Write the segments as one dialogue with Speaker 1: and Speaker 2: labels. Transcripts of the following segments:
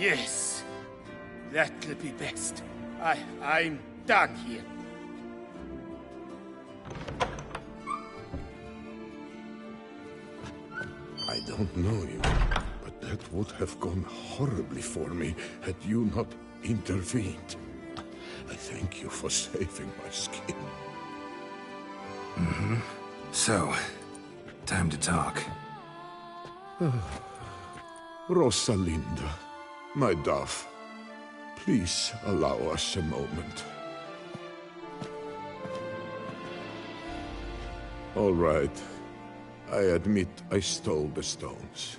Speaker 1: Yes, that'll be best. I'm done here.
Speaker 2: I don't know you, but that would have gone horribly for me had you not intervened. I thank you for saving my skin.
Speaker 3: So, time to talk.
Speaker 2: Rosalinda, my dove, please allow us a moment. All right. I admit I stole the stones.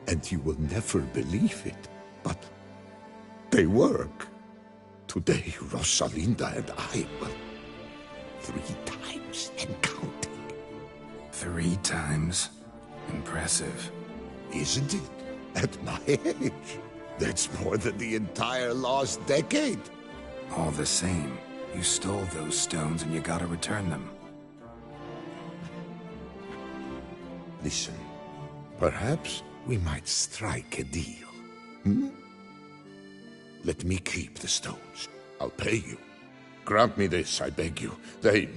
Speaker 2: And you will never believe it, but they work. Today, Rosalinda and I, well, 3 times and counting.
Speaker 3: 3 times? Impressive.
Speaker 2: Isn't it? At my age. That's more than the entire last decade.
Speaker 3: All the same, you stole those stones and you gotta return them.
Speaker 2: Listen, perhaps we might strike a deal. Let me keep the stones. I'll pay you. Grant me this, I beg you. They've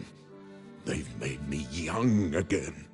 Speaker 2: made me young again.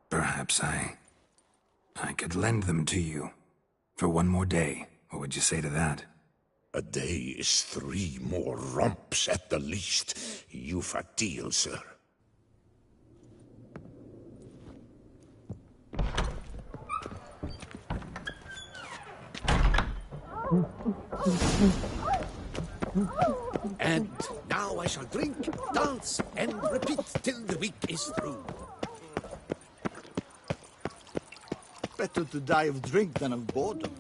Speaker 3: Perhaps I could lend them to you. For 1 more day. What would you say to that?
Speaker 2: A day is 3 more romps at the least. You've a deal, sir.
Speaker 1: And now I shall drink, dance, and repeat till the week is through.
Speaker 4: Better to die of drink than of boredom.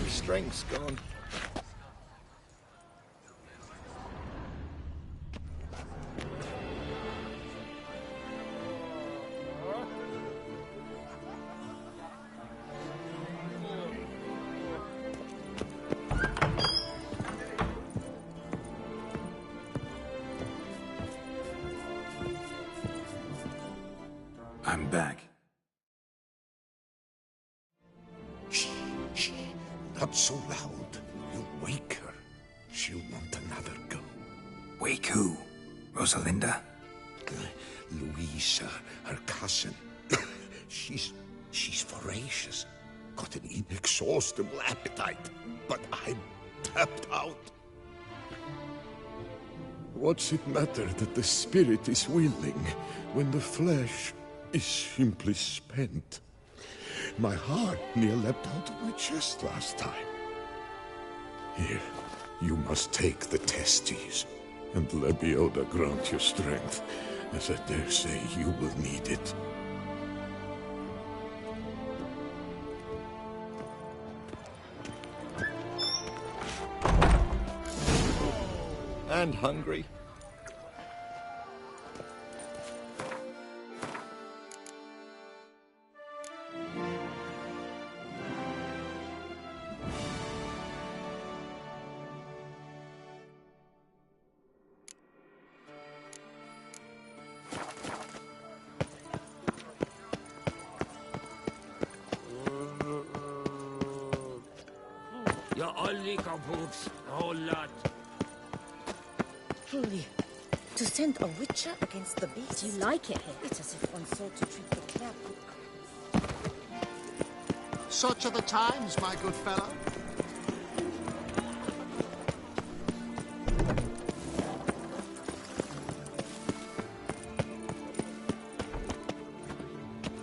Speaker 4: Strength's gone.
Speaker 3: I'm back.
Speaker 2: Shh, shh. Not so loud. You'll wake her. She'll want another go.
Speaker 3: Wake who? Rosalinda?
Speaker 2: Louisa, her cousin. She's voracious. Got an inexhaustible appetite. But I'm tapped out. What's it matter that the spirit is willing when the flesh is simply spent? My heart near leapt out of my chest last time. Here, you must take the testes, and Lebioda grant your strength, as I dare say you will need it.
Speaker 4: And hungry.
Speaker 1: You're only kaput, a whole lot.
Speaker 5: Truly, to send a witcher against the beast. You like it here? It's as if one sought to treat the clap.
Speaker 4: Such are the times, my good fellow.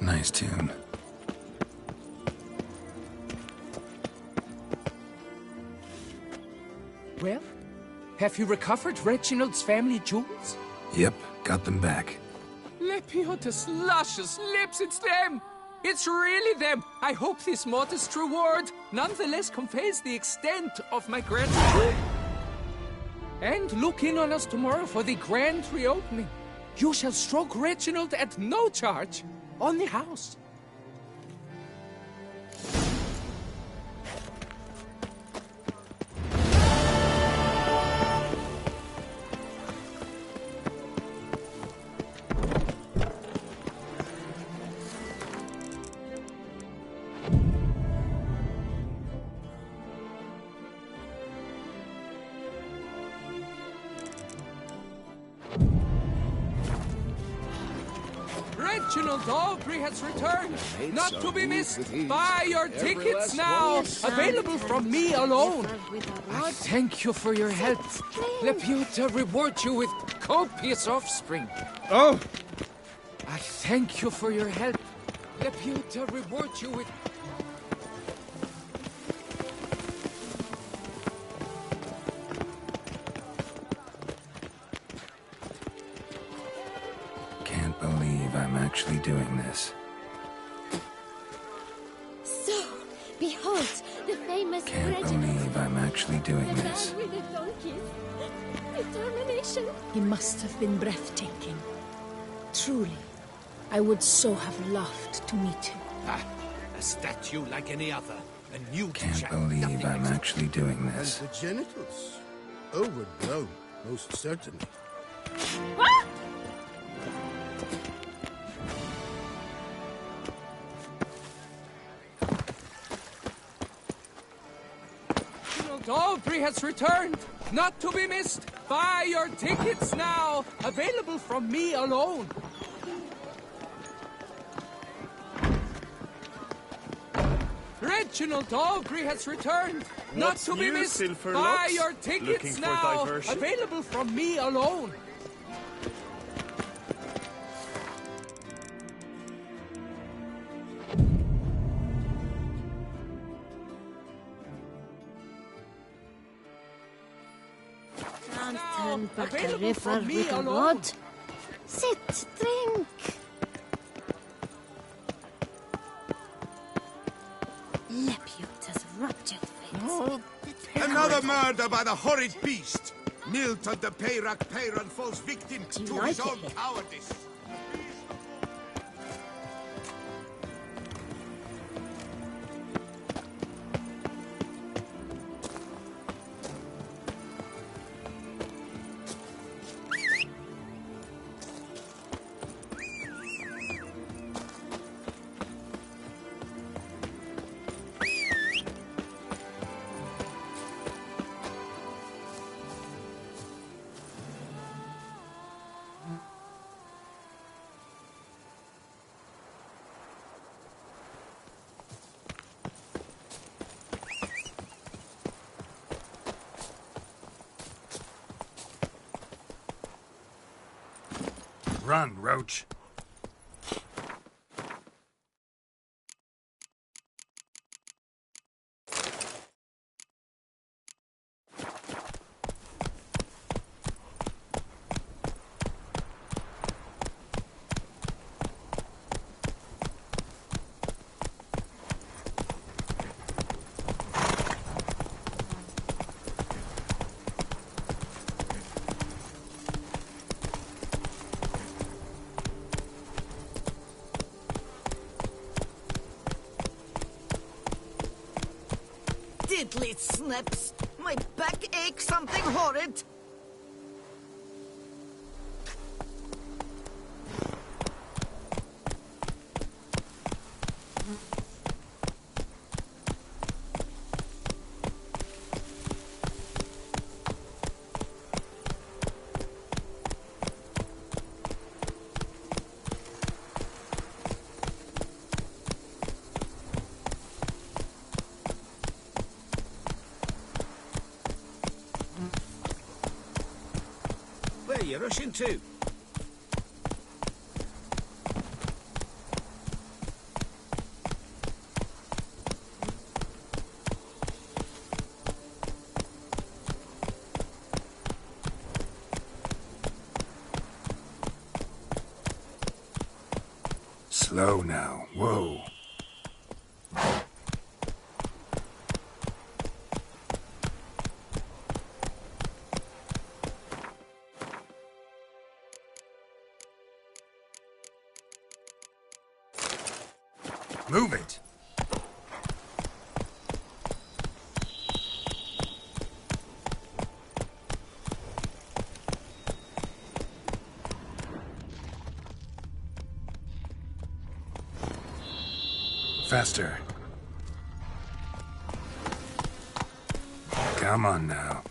Speaker 3: Nice tune.
Speaker 6: Well, have you recovered Reginald's family jewels?
Speaker 3: Yep, got them back.
Speaker 6: Lepioda's luscious lips, it's them! It's really them! I hope this modest reward nonetheless conveys the extent of my gratitude. And look in on us tomorrow for the grand reopening. You shall stroke Reginald at no charge on the house. Reginald Aubrey has returned, not to be missed. Buy your tickets now, available from me alone. I thank you for your help. Lepioda reward you with copious offspring. Oh! I thank you for your help. Lepioda reward you with...
Speaker 3: Can't believe I'm actually doing this.
Speaker 7: So, behold, the famous
Speaker 3: Can't believe I'm actually doing this.
Speaker 7: with the donkeys. Determination.
Speaker 5: He must have been breathtaking. Truly, I would so have loved to meet him.
Speaker 1: Ah, a statue like any other. A nude
Speaker 3: Can't
Speaker 1: chap,
Speaker 3: believe
Speaker 1: nothing
Speaker 3: I'm
Speaker 1: except-
Speaker 3: actually doing this.
Speaker 8: And the genitals. Overgrown, most certainly.
Speaker 6: Reginald Aubrey has returned, not to be missed. Buy your tickets now, available from me alone. Reginald Aubrey has returned, not to be missed. Buy your tickets now, available from me alone.
Speaker 7: Stand back a
Speaker 6: Available
Speaker 7: river
Speaker 6: from me
Speaker 7: with a
Speaker 6: alone.
Speaker 7: rod. Sit, drink. Leputer's ruptured face.
Speaker 1: Oh, another murder by the horrid beast! Milton de Peyrac Peyran falls victim to his
Speaker 7: like
Speaker 1: own
Speaker 7: it?
Speaker 1: cowardice.
Speaker 3: Run, Roach.
Speaker 9: Diddly snips! My back aches something horrid!
Speaker 1: Where are you rushing to?
Speaker 3: Slow now. Whoa. Move it. Faster. Come on now.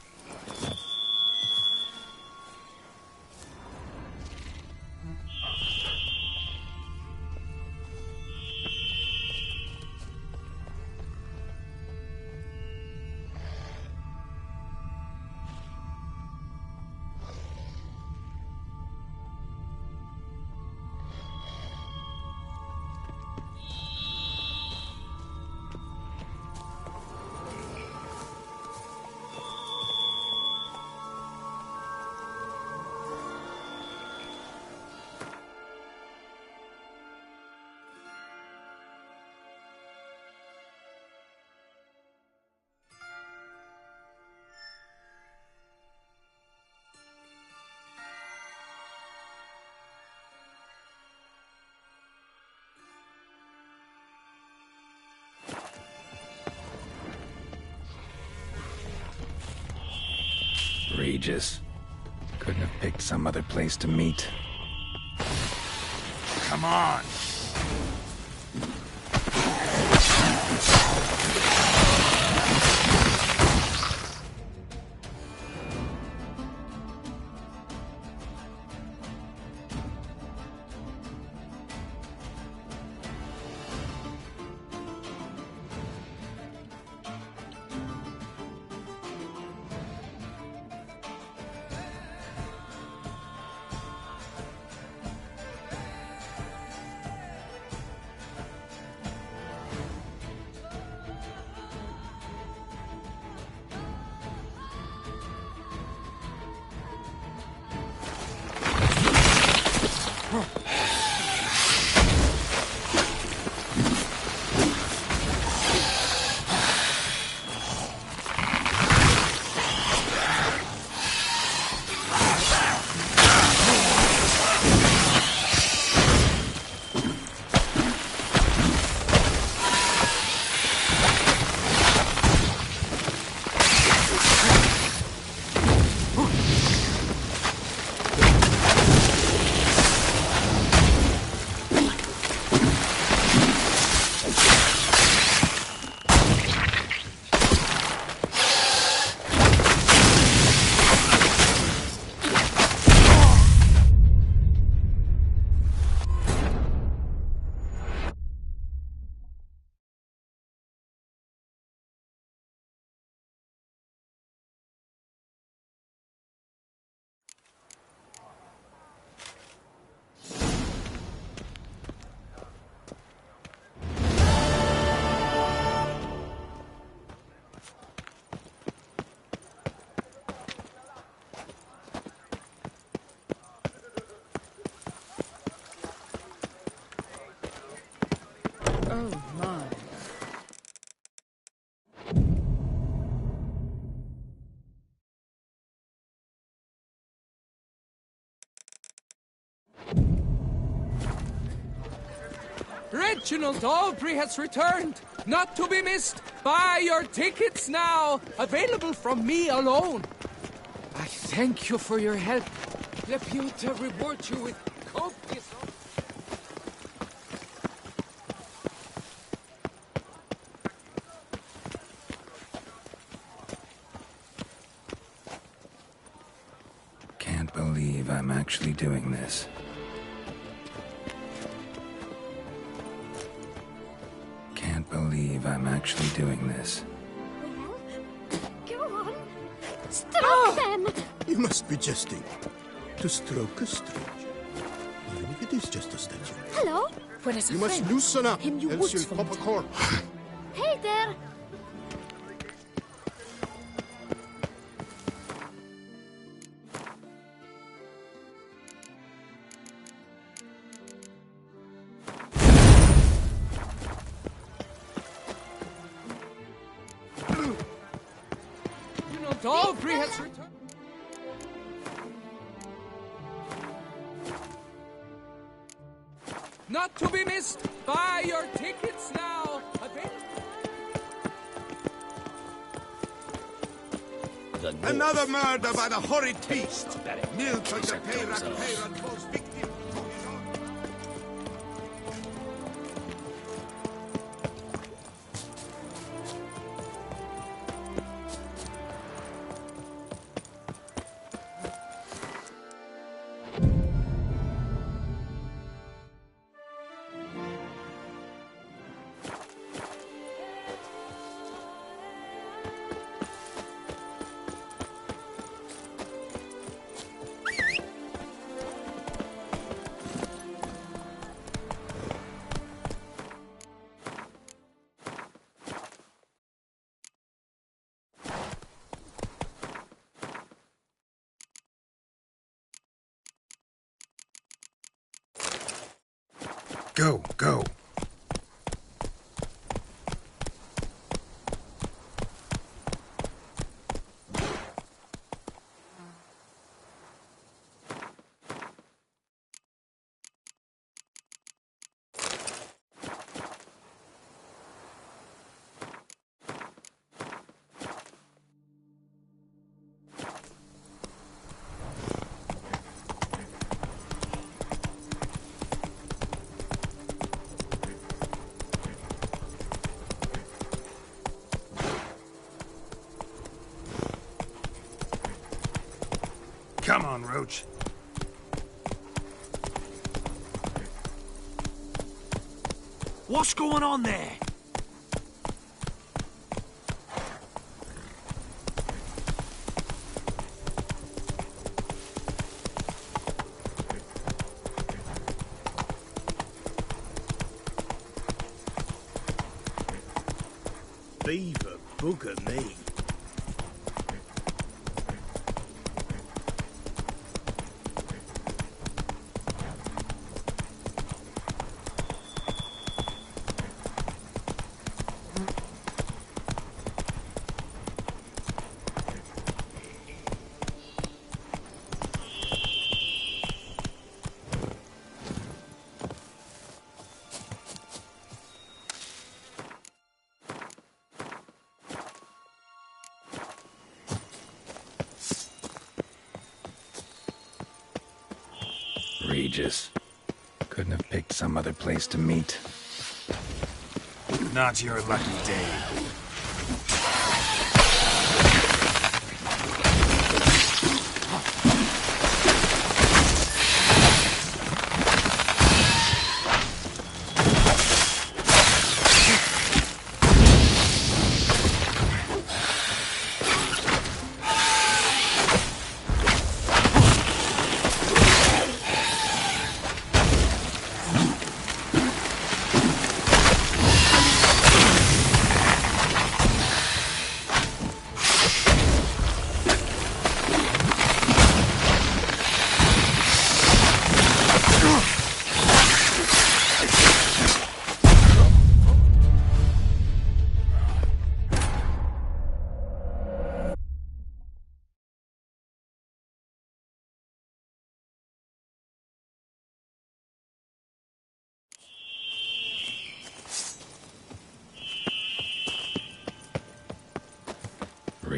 Speaker 3: Regis. Couldn't have picked some other place to meet. Come on!
Speaker 5: Oh my.
Speaker 6: Reginald Aubrey has returned, not to be missed. Buy your tickets now, available from me alone. I thank you for your help. Laputa reward you with copious...
Speaker 3: Can't believe I'm actually doing this. Can't believe I'm actually doing this.
Speaker 7: Go on. Stroke them.
Speaker 8: You must be jesting. To stroke a stranger, even if it is just a statue.
Speaker 7: Hello?
Speaker 5: Whereas a
Speaker 8: You must
Speaker 5: friend,
Speaker 8: loosen up,
Speaker 5: him you
Speaker 8: else
Speaker 5: would
Speaker 8: you'll pop a
Speaker 5: find.
Speaker 8: cork.
Speaker 7: Hey there.
Speaker 6: Reginald Aubrey has returned. Not to be missed. Buy your tickets now.
Speaker 1: Another murder by the horrid beast. Milton the Peyrac falls victim to his own.
Speaker 3: Go, go. Come on, Roach.
Speaker 10: What's going on there?
Speaker 8: Beaver bugger me.
Speaker 3: Regis. Couldn't have picked some other place to meet.
Speaker 10: Not your lucky day.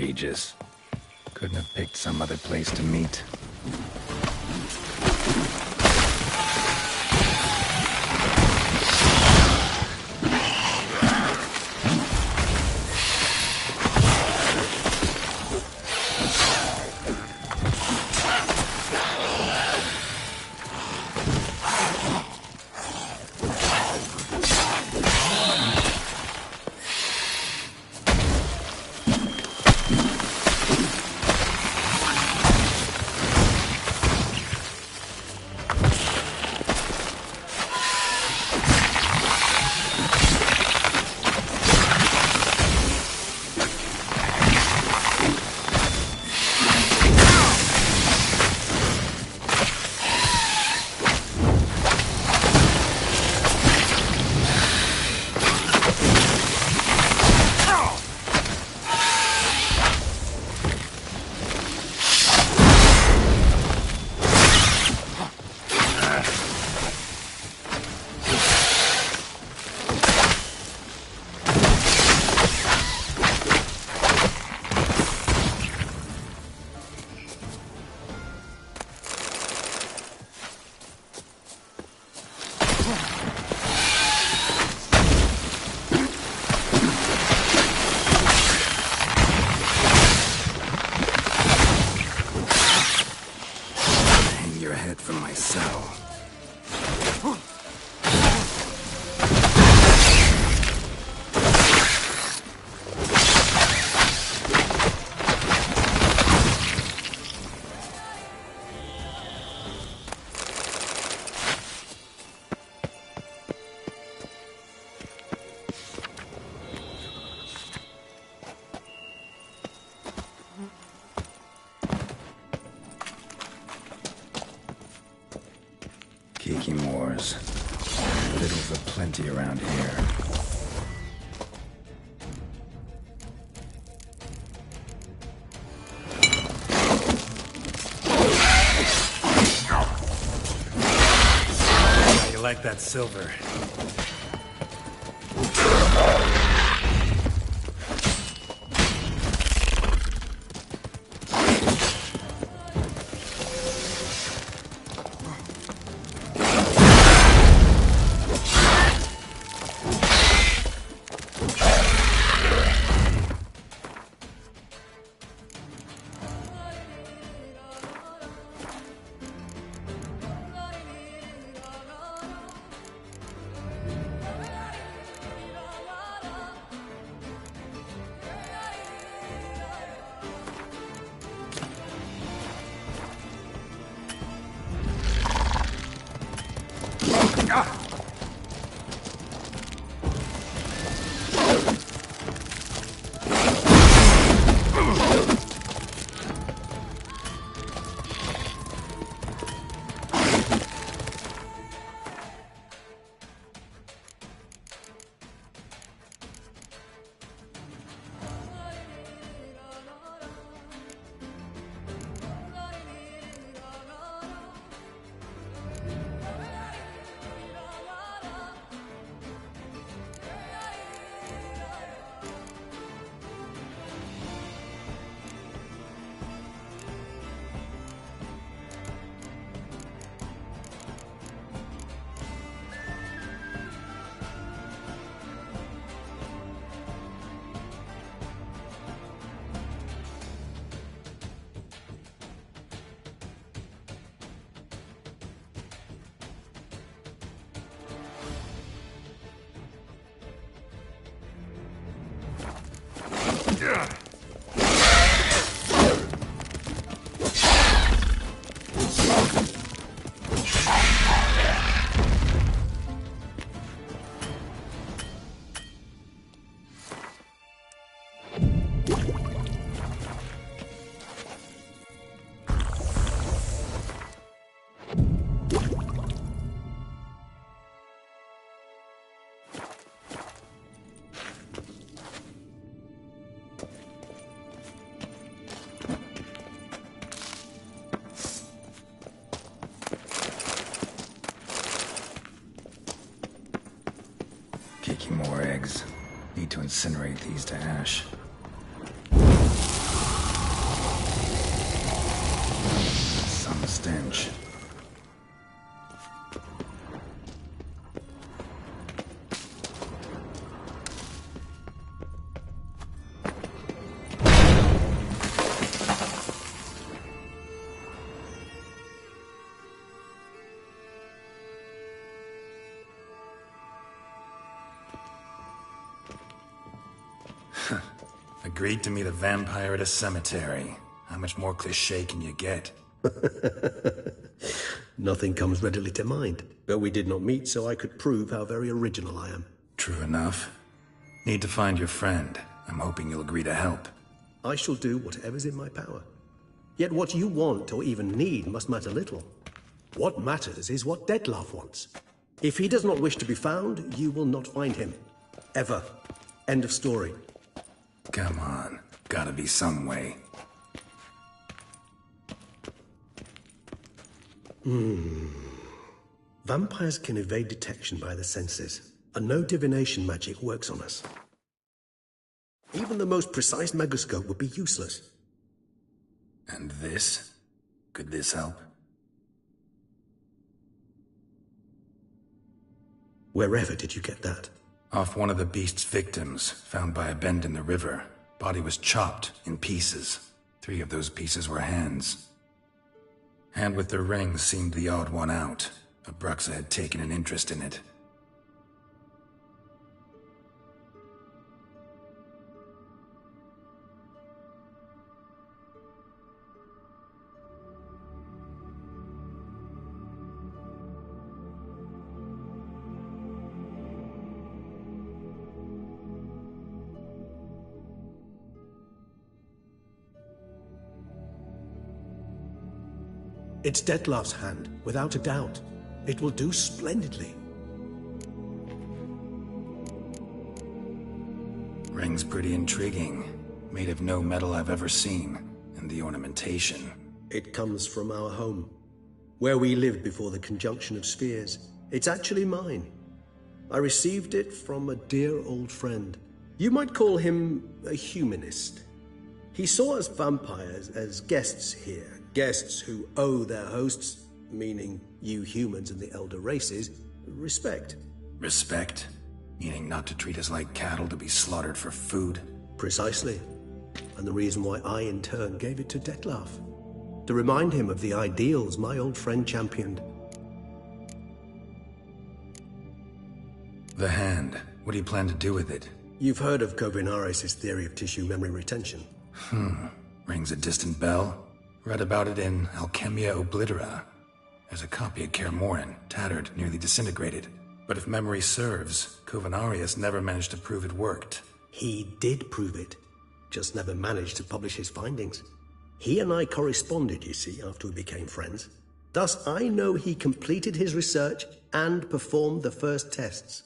Speaker 3: Outrageous. Couldn't have picked some other place to meet. Wars. Littles aplenty around here.
Speaker 10: You like that silver?
Speaker 3: More eggs. Need to incinerate these to ash. stench. Agreed to meet a vampire at a cemetery. How much more cliché can you get?
Speaker 11: Nothing comes readily to mind. But we did not meet, so I could prove how very original I am.
Speaker 3: True enough. Need to find your friend. I'm hoping you'll agree to help.
Speaker 11: I shall do whatever's in my power. Yet what you want or even need must matter little. What matters is what Dettlaff wants. If he does not wish to be found, you will not find him. Ever. End of story.
Speaker 3: Come on. Gotta be some way.
Speaker 11: Vampires can evade detection by the senses, and no divination magic works on us. Even the most precise Magico would be useless.
Speaker 3: And this? Could this help?
Speaker 11: Wherever did you get that?
Speaker 3: Off one of the beast's victims, found by a bend in the river. Body was chopped in pieces. 3 of those pieces were hands. Hand with the ring seemed the odd one out. Abruxa had taken an interest in it.
Speaker 11: It's Dettlaff's hand, without a doubt. It will do splendidly.
Speaker 3: Ring's pretty intriguing. Made of no metal I've ever seen. And the ornamentation.
Speaker 11: It comes from our home, where we lived before the conjunction of spheres. It's actually mine. I received it from a dear old friend. You might call him a humanist. He saw us vampires as guests here. Guests who owe their hosts, meaning you humans and the elder races, respect.
Speaker 3: Respect? Meaning not to treat us like cattle to be slaughtered for food?
Speaker 11: Precisely. And the reason why I, in turn, gave it to Dettlaff. To remind him of the ideals my old friend championed.
Speaker 3: The hand. What do you plan to do with it?
Speaker 11: You've heard of Kovinaris' theory of tissue memory retention.
Speaker 3: Rings a distant bell. Read about it in Alchemia Oblitera. There's a copy of Kaer Morhen, tattered, nearly disintegrated. But if memory serves, Kovinaris never managed to prove it worked.
Speaker 11: He did prove it, just never managed to publish his findings. He and I corresponded, you see, after we became friends. Thus, I know he completed his research and performed the first tests.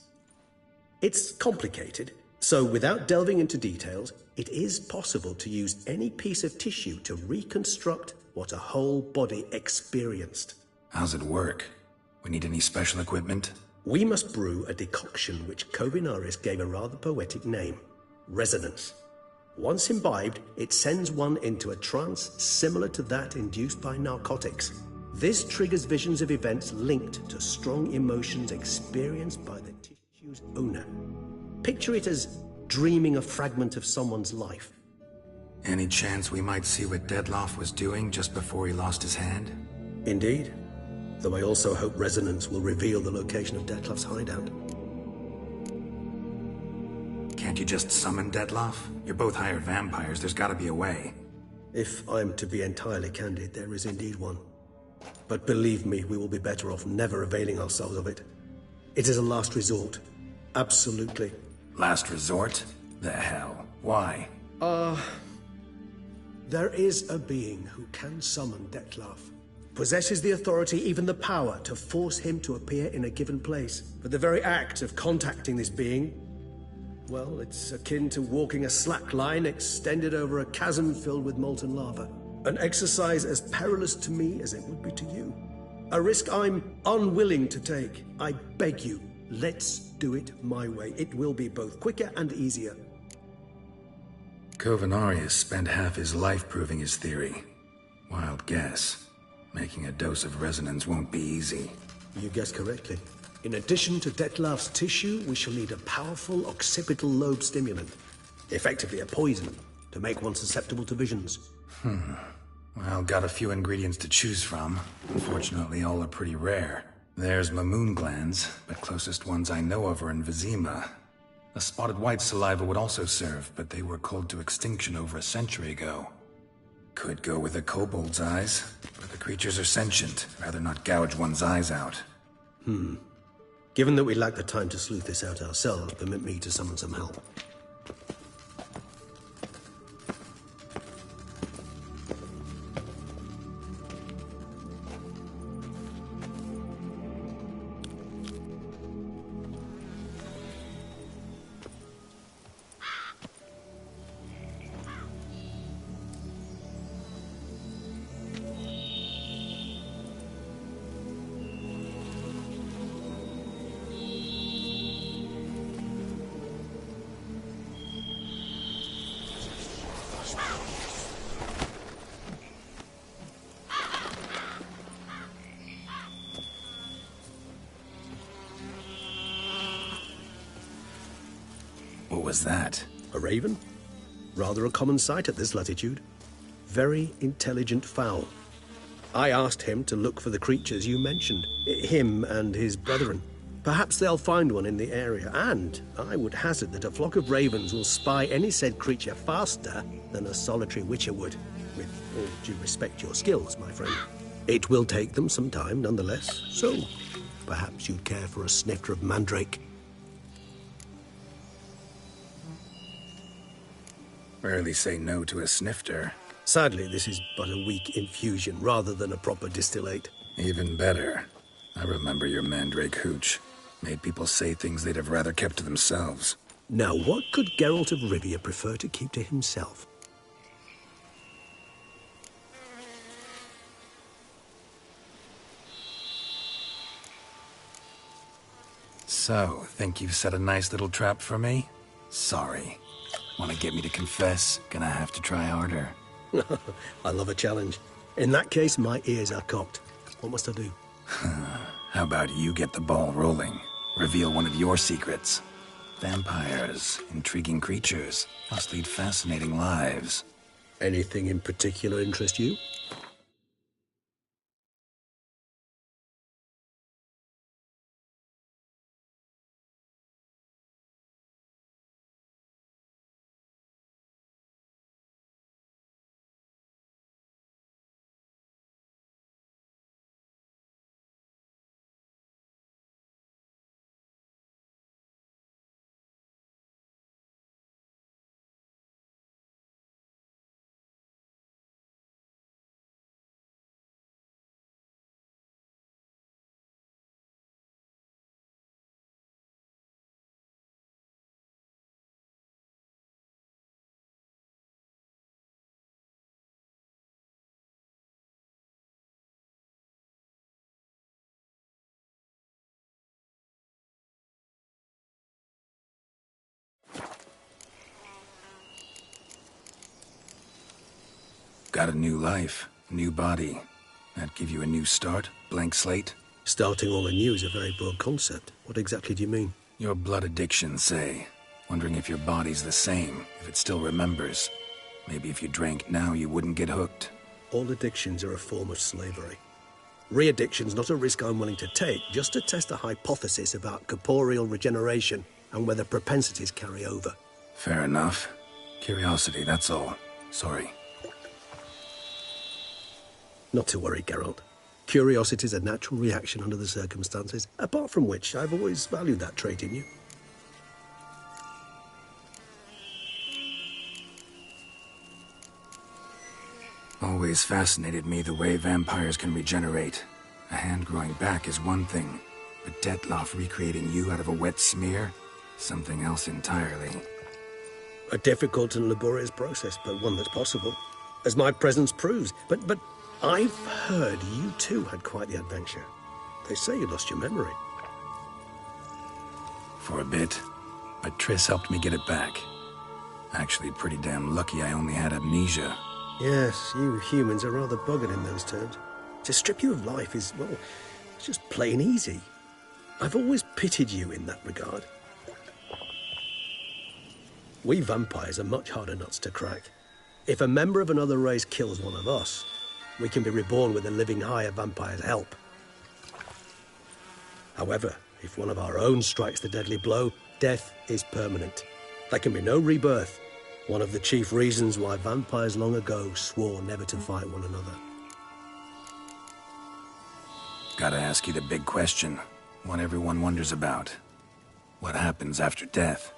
Speaker 11: It's complicated, so without delving into details, it is possible to use any piece of tissue to reconstruct what a whole body experienced.
Speaker 3: How's it work? We need any special equipment?
Speaker 11: We must brew a decoction which Kovinaris gave a rather poetic name, resonance. Once imbibed, it sends one into a trance similar to that induced by narcotics. This triggers visions of events linked to strong emotions experienced by the tissue's owner. Picture it as dreaming a fragment of someone's life.
Speaker 3: Any chance we might see what Dettlaff was doing just before he lost his hand?
Speaker 11: Indeed. Though I also hope resonance will reveal the location of Dettlaff's hideout.
Speaker 3: Can't you just summon Dettlaff? You're both hired vampires, there's gotta be a way.
Speaker 11: If I'm to be entirely candid, there is indeed one. But believe me, we will be better off never availing ourselves of it. It is a last resort. Absolutely.
Speaker 3: Last resort? The hell? Why?
Speaker 11: There is a being who can summon Dettlaff. Possesses the authority, even the power, to force him to appear in a given place. But the very act of contacting this being, well, it's akin to walking a slack line extended over a chasm filled with molten lava. An exercise as perilous to me as it would be to you. A risk I'm unwilling to take. I beg you, let's do it my way. It will be both quicker and easier.
Speaker 3: Kovinaris spent half his life proving his theory. Wild guess. Making a dose of resonance won't be easy.
Speaker 11: You guessed correctly. In addition to Detlef's tissue, we shall need a powerful occipital lobe stimulant. Effectively a poison, to make one susceptible to visions.
Speaker 3: Well, got a few ingredients to choose from. Unfortunately, all are pretty rare. There's Mamoon glands, but closest ones I know of are in Vizima. A spotted white saliva would also serve, but they were cold to extinction over a century ago. Could go with a kobold's eyes, but the creatures are sentient. Rather not gouge one's eyes out.
Speaker 11: Given that we lack the time to sleuth this out ourselves, permit me to summon some help.
Speaker 3: What was that?
Speaker 11: A raven? Rather a common sight at this latitude. Very intelligent fowl. I asked him to look for the creatures you mentioned. Him and his brethren. Perhaps they'll find one in the area, and I would hazard that a flock of ravens will spy any said creature faster than a solitary witcher would. With all due respect to your skills, my friend. It will take them some time, nonetheless, so perhaps you'd care for a snifter of mandrake.
Speaker 3: Rarely say no to a snifter.
Speaker 11: Sadly, this is but a weak infusion rather than a proper distillate.
Speaker 3: Even better. I remember your mandrake hooch. Made people say things they'd have rather kept to themselves.
Speaker 11: Now, what could Geralt of Rivia prefer to keep to himself?
Speaker 3: So, think you've set a nice little trap for me? Sorry. Want to get me to confess? Gonna have to try harder.
Speaker 11: I love a challenge. In that case, my ears are cocked. What must I do?
Speaker 3: How about you get the ball rolling? Reveal one of your secrets. Vampires, intriguing creatures, must lead fascinating lives.
Speaker 11: Anything in particular interest you?
Speaker 3: Got a new life, new body. That give you a new start? Blank slate?
Speaker 11: Starting all anew is a very broad concept. What exactly do you mean?
Speaker 3: Your blood addiction, say. Wondering if your body's the same, if it still remembers. Maybe if you drank now, you wouldn't get hooked.
Speaker 11: All addictions are a form of slavery. Re-addiction's not a risk I'm willing to take, just to test a hypothesis about corporeal regeneration and whether propensities carry over.
Speaker 3: Fair enough. Curiosity, that's all. Sorry.
Speaker 11: Not to worry, Geralt. Curiosity is a natural reaction under the circumstances, apart from which I've always valued that trait in you.
Speaker 3: Always fascinated me the way vampires can regenerate. A hand growing back is one thing, but Detlef recreating you out of a wet smear? Something else entirely.
Speaker 11: A difficult and laborious process, but one that's possible, as my presence proves. But I've heard you too had quite the adventure. They say you lost your memory.
Speaker 3: For a bit, but Triss helped me get it back. Actually, pretty damn lucky I only had amnesia.
Speaker 11: Yes, you humans are rather buggered in those terms. To strip you of life is, well, it's just plain easy. I've always pitied you in that regard. We vampires are much harder nuts to crack. If a member of another race kills one of us, we can be reborn with a living higher vampire's help. However, if one of our own strikes the deadly blow, death is permanent. There can be no rebirth. One of the chief reasons why vampires long ago swore never to fight one another.
Speaker 3: Gotta ask you the big question, one everyone wonders about. What happens after death?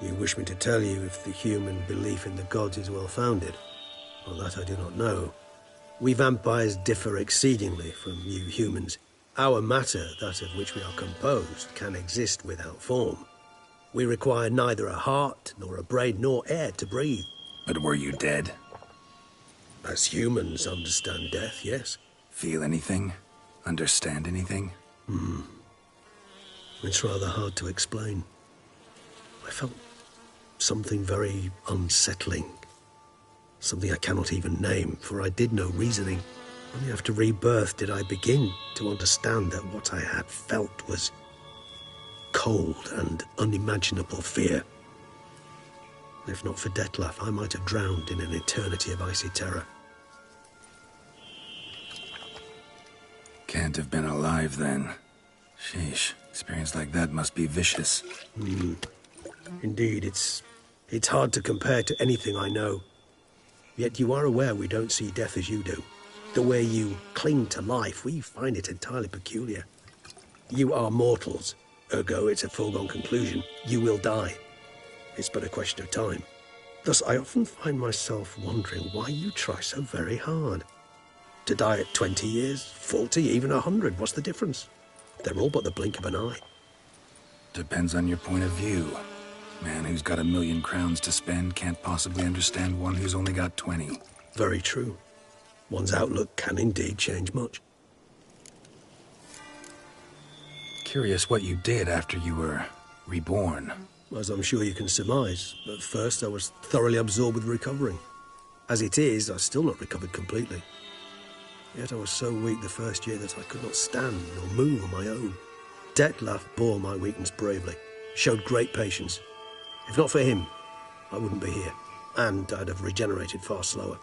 Speaker 11: You wish me to tell you if the human belief in the gods is well-founded? Well, that I do not know. We vampires differ exceedingly from you humans. Our matter, that of which we are composed, can exist without form. We require neither a heart, nor a brain, nor air to breathe.
Speaker 3: But were you dead?
Speaker 11: As humans understand death, yes.
Speaker 3: Feel anything? Understand anything?
Speaker 11: It's rather hard to explain. I felt something very unsettling. Something I cannot even name, for I did no reasoning. Only after rebirth did I begin to understand that what I had felt was cold and unimaginable fear. If not for Detlef, I might have drowned in an eternity of icy terror.
Speaker 3: Can't have been alive then. Sheesh, experience like that must be vicious.
Speaker 11: Indeed, it's hard to compare to anything I know. Yet you are aware we don't see death as you do. The way you cling to life, we find it entirely peculiar. You are mortals, ergo it's a foregone conclusion. You will die. It's but a question of time. Thus, I often find myself wondering why you try so very hard. To die at 20 years, 40, even 100, what's the difference? They're all but the blink of an eye.
Speaker 3: Depends on your point of view. Man who's got 1,000,000 crowns to spend can't possibly understand one who's only got 20.
Speaker 11: Very true. One's outlook can indeed change much.
Speaker 3: Curious what you did after you were reborn.
Speaker 11: As I'm sure you can surmise, at first I was thoroughly absorbed with recovering. As it is, I've still not recovered completely. Yet I was so weak the first year that I could not stand or move on my own. Detlef bore my weakness bravely, showed great patience. If not for him, I wouldn't be here, and I'd have regenerated far slower.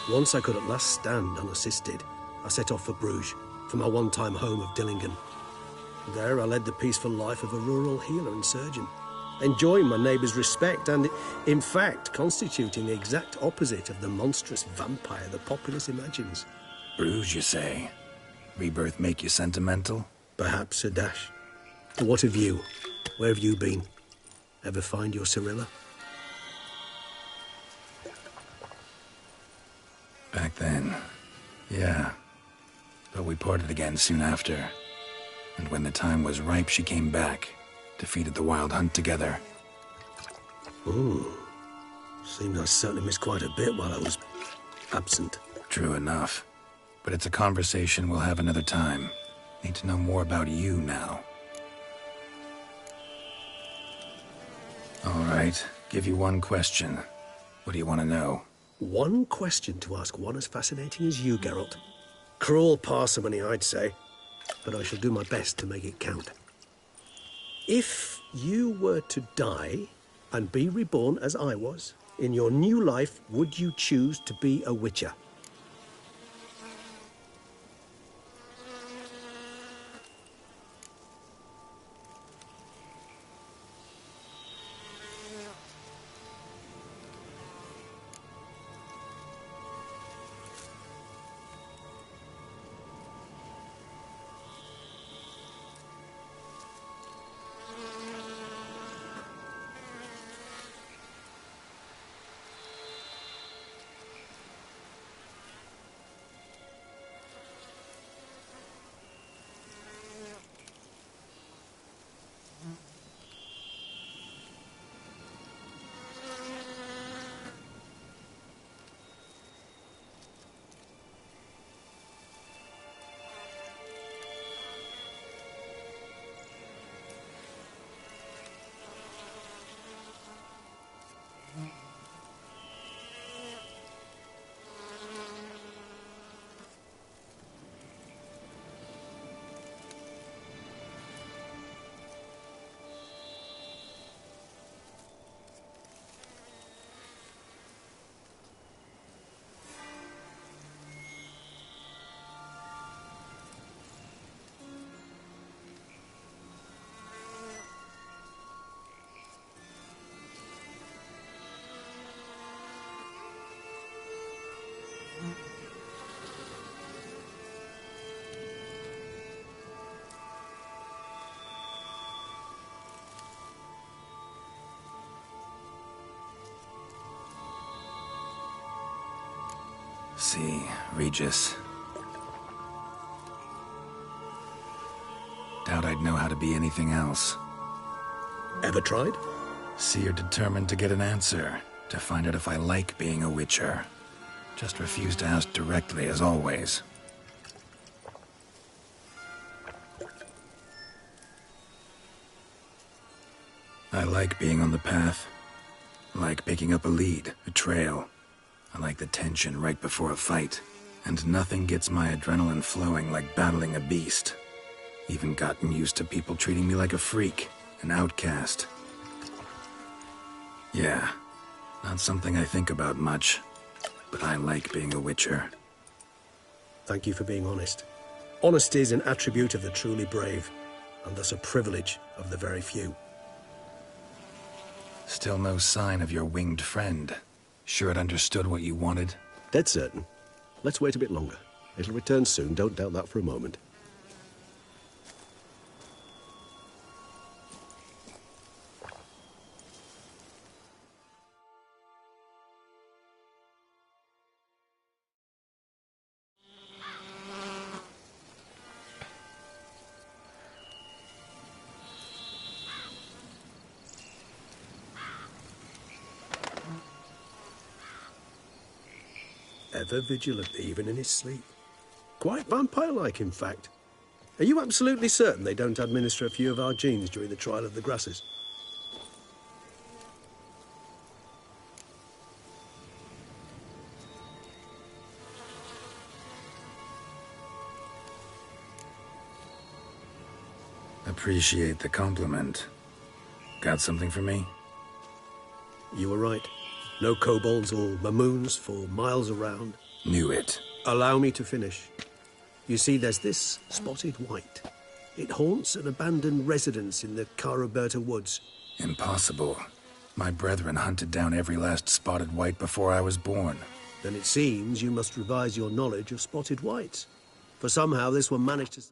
Speaker 11: Once I could at last stand unassisted, I set off for Bruges, for my one-time home of Dillingen. There I led the peaceful life of a rural healer and surgeon, enjoying my neighbours' respect and, in fact, constituting the exact opposite of the monstrous vampire the populace imagines.
Speaker 3: Bruges, you say? Rebirth make you sentimental?
Speaker 11: Perhaps a dash. But what of you? Where have you been? Ever find your Cyrilla?
Speaker 3: Back then, yeah. But we parted again soon after. And when the time was ripe, she came back. Defeated the Wild Hunt together.
Speaker 11: Ooh. Seems I certainly missed quite a bit while I was absent.
Speaker 3: True enough. But it's a conversation we'll have another time. Need to know more about you now. All right. Give you one question. What do you want to know?
Speaker 11: One question to ask one as fascinating as you, Geralt. Cruel parsimony, I'd say. But I shall do my best to make it count. If you were to die and be reborn as I was, in your new life, would you choose to be a witcher?
Speaker 3: see, Regis. Doubt I'd know how to be anything else.
Speaker 11: Ever tried?
Speaker 3: Seer determined to get an answer, to find out if I like being a witcher. Just refuse to ask directly, as always. I like being on the path. I like picking up a lead, a trail. I like the tension right before a fight. And nothing gets my adrenaline flowing like battling a beast. Even gotten used to people treating me like a freak, an outcast. Yeah, not something I think about much, but I like being a witcher.
Speaker 11: Thank you for being honest. Honesty is an attribute of the truly brave, and thus a privilege of the very few.
Speaker 3: Still no sign of your winged friend. Sure it understood what you wanted?
Speaker 11: Dead certain. Let's wait a bit longer. It'll return soon, don't doubt that for a moment. Ever vigilant, even in his sleep. Quite vampire-like, in fact. Are you absolutely certain they don't administer a few of our genes during the trial of the grasses?
Speaker 3: Appreciate the compliment. Got something for me?
Speaker 11: You were right. No kobolds or mamoons for miles around.
Speaker 3: Knew it.
Speaker 11: Allow me to finish. You see, there's this spotted white. It haunts an abandoned residence in the Caraberta woods.
Speaker 3: Impossible. My brethren hunted down every last spotted white before I was born.
Speaker 11: Then it seems you must revise your knowledge of spotted whites. For somehow this one managed to...